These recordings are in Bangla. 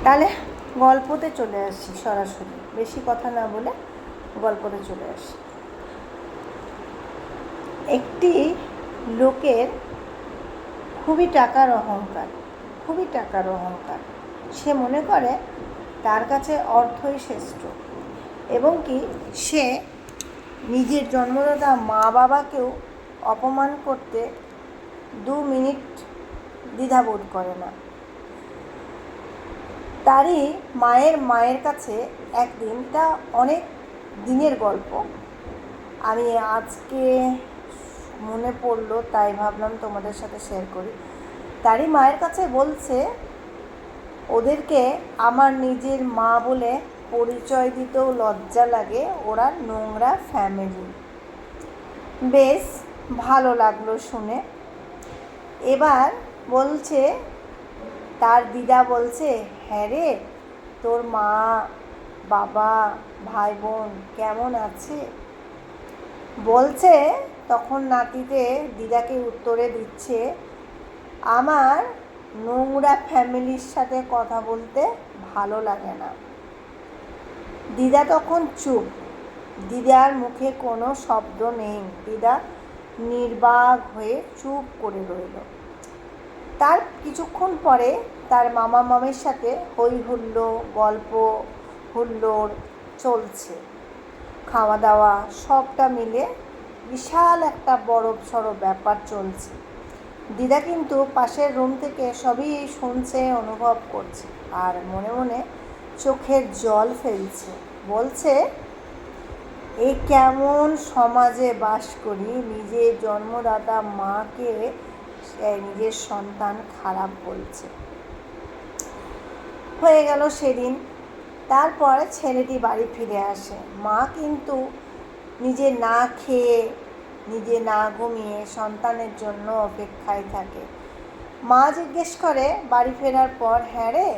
তাহলে গল্পতে চলে আসি, সরাসরি বেশি কথা না বলে গল্পতে চলে আসি। একটি লোকের খুবই টাকার অহংকার। সে মনে করে তার কাছে অর্থই শ্রেষ্ঠ, এবং কি সে নিজের জন্মদাতা মা বাবাকেও অপমান করতে 2 মিনিট দ্বিধাবোধ করে না। তারই মায়ের কাছে একদিন, তা অনেক দিনের গল্প, আমি আজকে মনে পড়লো তাই ভাবলাম তোমাদের সাথে শেয়ার করি। তারই মায়ের কাছে বলছে, ওদেরকে আমার নিজের মা বলে পরিচয় দিতেও লজ্জা লাগে, ওরা নোংরা ফ্যামিলি। বেশ ভালো লাগলো শুনে। এবার বলছে, তার দিদা বলছে, হ্যাঁ রে, তোর মা বাবা ভাই বোন কেমন আছে? বলছে তখন নাতিতে দিদাকে উত্তরে দিচ্ছে, আমার নোংরা ফ্যামিলির সাথে কথা বলতে ভালো লাগে না। দিদা তখন চুপ, দিদার মুখে কোনো শব্দ নেই। দিদা নির্বাক হয়ে চুপ করে রইল। তার কিছুক্ষণ পরে তার মামা মামির সাথে হই হুল্লো, গল্প হুল্লোড় চলছে, খাওয়া দাওয়া সবটা মিলে বিশাল একটা বড়সড় ব্যাপার চলছে। দিদা কিন্তু পাশের রুম থেকে সবই শুনছে, অনুভব করছে, আর মনে মনে চোখের জল ফেলছে। বলছে, এই কেমন সমাজে বাস করি, নিজের জন্মদাতা মাকে নিজের সন্তান খারাপ বলছে। হয়ে গেল সেদিন। তারপর ছেলেটি বাড়ি ফিরে আসে। মা কিন্তু নিজে না খেয়ে, নিজে না ঘুমিয়ে সন্তানের জন্য অপেক্ষায় থাকে। মা জিজ্ঞেস করে বাড়ি ফেরার পর, হ্যাঁ রে,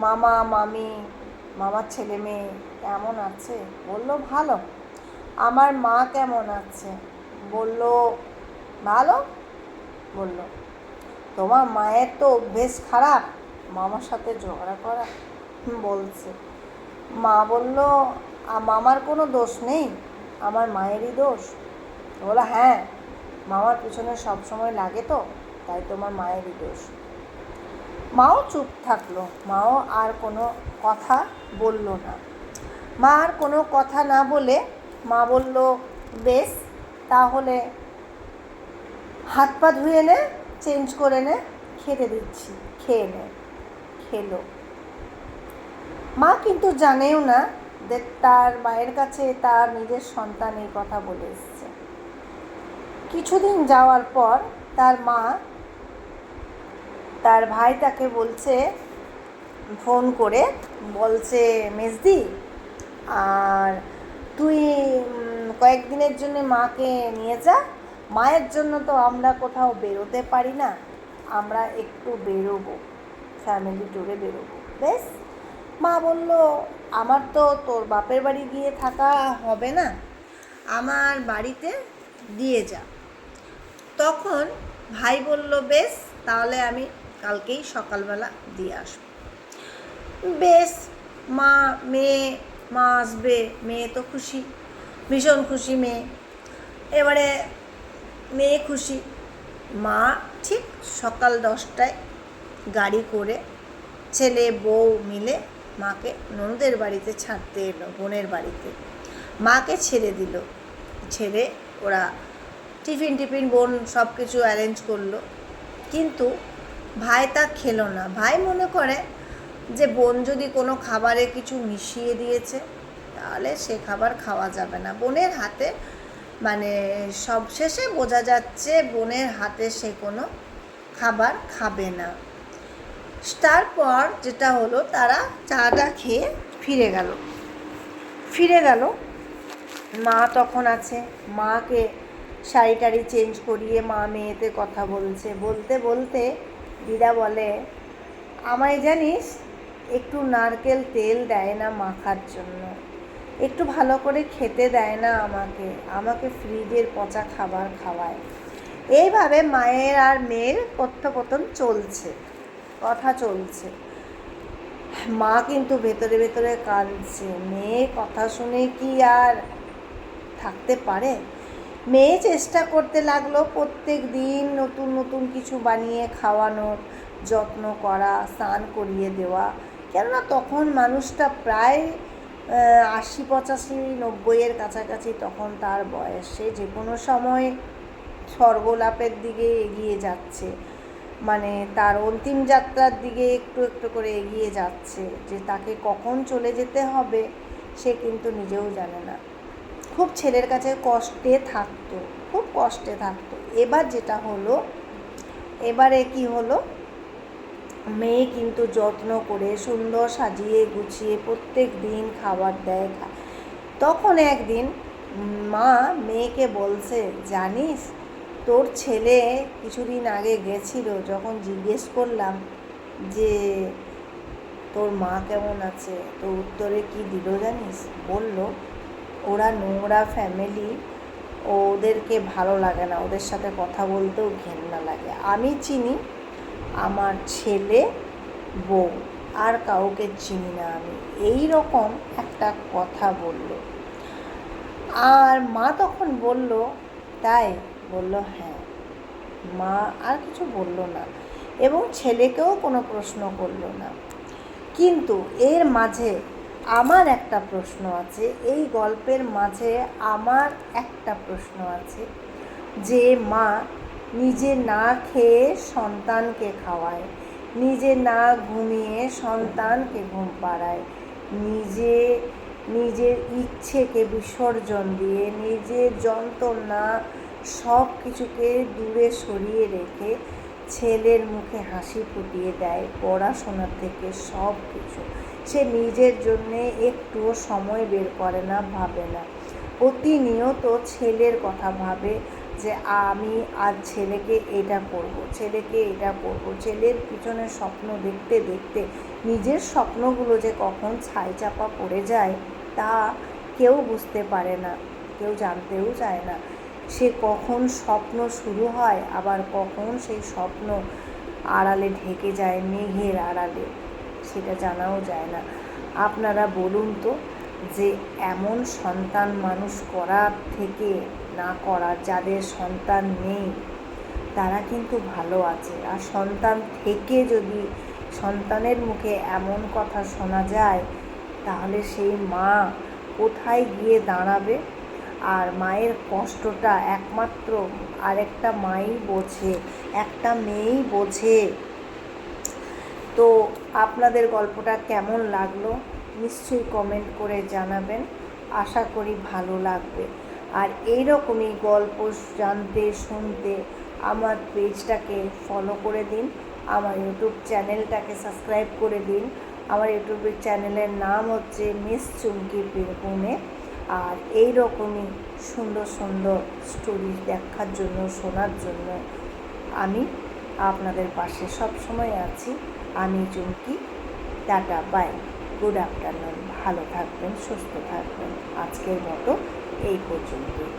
মামা মামি মামার ছেলে মেয়ে কেমন আছে? বলল, ভালো। আমার মা কেমন আছে? বলল, ভালো। বলল, তোমার মায়ের তো অভ্যেস খারাপ, মামার সাথে ঝগড়া করা। বলছে, মা বলল, মামার কোনো দোষ নেই, আমার মায়েরই দোষ। বলো, হ্যাঁ, মামার পিছনে সবসময় লাগে তো, তাই তোমার মায়েরই দোষ। মাও চুপ থাকলো। মাও আর কোনো কথা বলল না। মা আর কোনো কথা না বলে মা বলল, বেশ, তাহলে হাত পা ধুয়ে নে, চেঞ্জ করে নে, খেতে দিচ্ছি, খেয়ে নে। খেলো। মা কিন্তু জানেও না যে তার মায়ের কাছে তার নিজের সন্তান এই কথা বলে এসছে। কিছুদিন যাওয়ার পর তার মা, তার ভাই তাকে বলছে, ফোন করে বলছে, মেজদি, আর তুই কয়েকদিনের জন্য মাকে নিয়ে যা, মায়ের জন্য তো আমরা কোথাও বেরোতে পারি না, আমরা একটু বেরোবো, ফ্যামিলি ট্যুরে বেরোবো। বেশ। মা বলল, আমার তো তোর বাপের বাড়ি গিয়ে থাকা হবে না, আমার বাড়িতে দিয়ে যা। তখন ভাই বলল, বেশ, তাহলে আমি কালকেই সকালবেলা দিয়ে আসবো। বেশ। মা আসবে, মেয়ে তো খুশি, ভীষণ খুশি মেয়ে। এবারে মেয়ে খুশি। মা ঠিক সকাল 10টায় গাড়ি করে ছেলে বউ মিলে মাকে ননদের বাড়িতে ছাড়তে এলো, বোনের বাড়িতে। মাকে ছেড়ে দিল। ছেড়ে ওরা টিফিন বোন সব কিছু অ্যারেঞ্জ করলো, কিন্তু ভাই তা খেলো না। ভাই মনে করে যে বোন যদি কোনো খাবারে কিছু মিশিয়ে দিয়েছে, তাহলে সে খাবার খাওয়া যাবে না। বোনের হাতে, মানে সব শেষে বোঝা যাচ্ছে বোনের হাতে সে কোনো খাবার খাবে না। তারপর যেটা হলো, তারা চাটা খেয়ে ফিরে গেল। মা তখন আছে। মাকে শাড়ি টাড়ি চেঞ্জ করিয়ে মা মেয়েতে কথা বলতে বলতে দিদা বলে, আমায় জানিস, একটু নারকেল তেল দেয় না মাখার জন্য, একটু ভালো করে খেতে দেয় না আমাকে ফ্রিজের পচা খাবার খাওয়ায়। এইভাবে মায়ের আর মেয়ের কথোপকথন চলছে, কথা চলছে। মা কিন্তু ভেতরে ভেতরে কাঁদছে। মেয়ে কথা শুনে কি আর থাকতে পারে? মেয়ে চেষ্টা করতে লাগলো প্রত্যেক দিন নতুন নতুন কিছু বানিয়ে খাওয়ানোর, যত্ন করা, স্নান করিয়ে দেওয়া। কেননা তখন মানুষটা প্রায় 80, 85, 90-এর কাছাকাছি তখন তার বয়স। সে যে কোনো সময় স্বর্গলাপের দিকে এগিয়ে যাচ্ছে, মানে তার অন্তিম যাত্রার দিকে একটু একটু করে এগিয়ে যাচ্ছে। যে তাকে কখন চলে যেতে হবে সে কিন্তু নিজেও জানে না। খুব ছেলের কাছে কষ্টে থাকতো, খুব কষ্টে থাকতো। এবার যেটা হলো, এবারে কি হলো, মেয়ে কিন্তু যত্ন করে সুন্দর সাজিয়ে গুছিয়ে প্রত্যেক দিন খাবার দেয়। তখন একদিন মা মেয়েকে বলছে, জানিস তোর ছেলে কিছুদিন আগে গেছিল, যখন জিজ্ঞেস করলাম যে তোর মা কেমন আছে, তো উত্তরে কি দিল জানিস? বলল ওরা নোংরা ফ্যামিলি, ওদেরকে ভালো লাগে না, ওদের সাথে কথা বলতেও ঘেন্না লাগে। আমি চিনি আমার ছেলে, বউ, আর কাউকে চিনি না আমি, এই রকম একটা কথা বলল। আর মা তখন বলল, তাই? বলল হ্যাঁ। মা আর কিছু বলল না এবং ছেলেকেও কোনো প্রশ্ন করল না। কিন্তু এর মাঝে আমার একটা প্রশ্ন আছে, এই গল্পের মাঝে আমার একটা প্রশ্ন আছে, যে মা নিজে না খেয়ে সন্তানকে খাওয়ায়, নিজে না ঘুমিয়ে সন্তানকে ঘুম পাড়ায়, নিজের ইচ্ছেকে বিসর্জন দিয়ে, নিজের যন্ত্রণা সব কিছুকে দূরে সরিয়ে রেখে ছেলের মুখে হাসি ফুটিয়ে দেয়, পড়াশোনা থেকে সব কিছু। সে নিজের জন্যে একটুও সময় বের করে না, ভাবে না, প্রতিনিয়ত ছেলের কথা ভাবে যে আমি আজ ছেলেকে এটা করব, ছেলেকে এটা করব। ছেলের পিছনে স্বপ্ন দেখতে দেখতে নিজের স্বপ্নগুলো যে কখন ছাই চাপা পড়ে যায় তা কেউ বুঝতে পারে না, কেউ জানতেও চায় না। সে কখন স্বপ্ন শুরু হয়, আবার কখন সেই স্বপ্ন আড়ালে ঢেকে যায়, মেঘের আড়ালে, সেটা জানাও যায় না। আপনারা বলুন তো, যে এমন সন্তান মানুষ করার থেকে না করা, যাদের সন্তান নেই তারা কিন্তু ভালো আছে। আর সন্তান থেকে যদি সন্তানের মুখে এমন কথা শোনা যায়, তাহলে সেই মা কোথায় গিয়ে দাঁড়াবে? আর মায়ের কষ্টটা একমাত্র আরেকটা মাই বোঝে, একটা মেয়েই বোঝে। তো আপনাদের গল্পটা কেমন লাগলো নিশ্চয়ই কমেন্ট করে জানাবেন, আশা করি ভালো লাগবে। আর এই রকমই গল্প জানতে শুনতে আমার পেজটাকে ফলো করে দিন, আমার ইউটিউব চ্যানেলটাকে সাবস্ক্রাইব করে দিন। আমার ইউটিউবের চ্যানেলের নাম হচ্ছে মিস চুমকি বীরভূমে। আর এই রকমই সুন্দর সুন্দর স্টোরি দেখার জন্য, শোনার জন্য আমি আপনাদের পাশে সব সময় আছি। আমি Chumki. Ta ta, bye, good afternoon. ভালো থাকবেন, সুস্থ থাকবেন। আজকের মতো এই পর্যন্তই।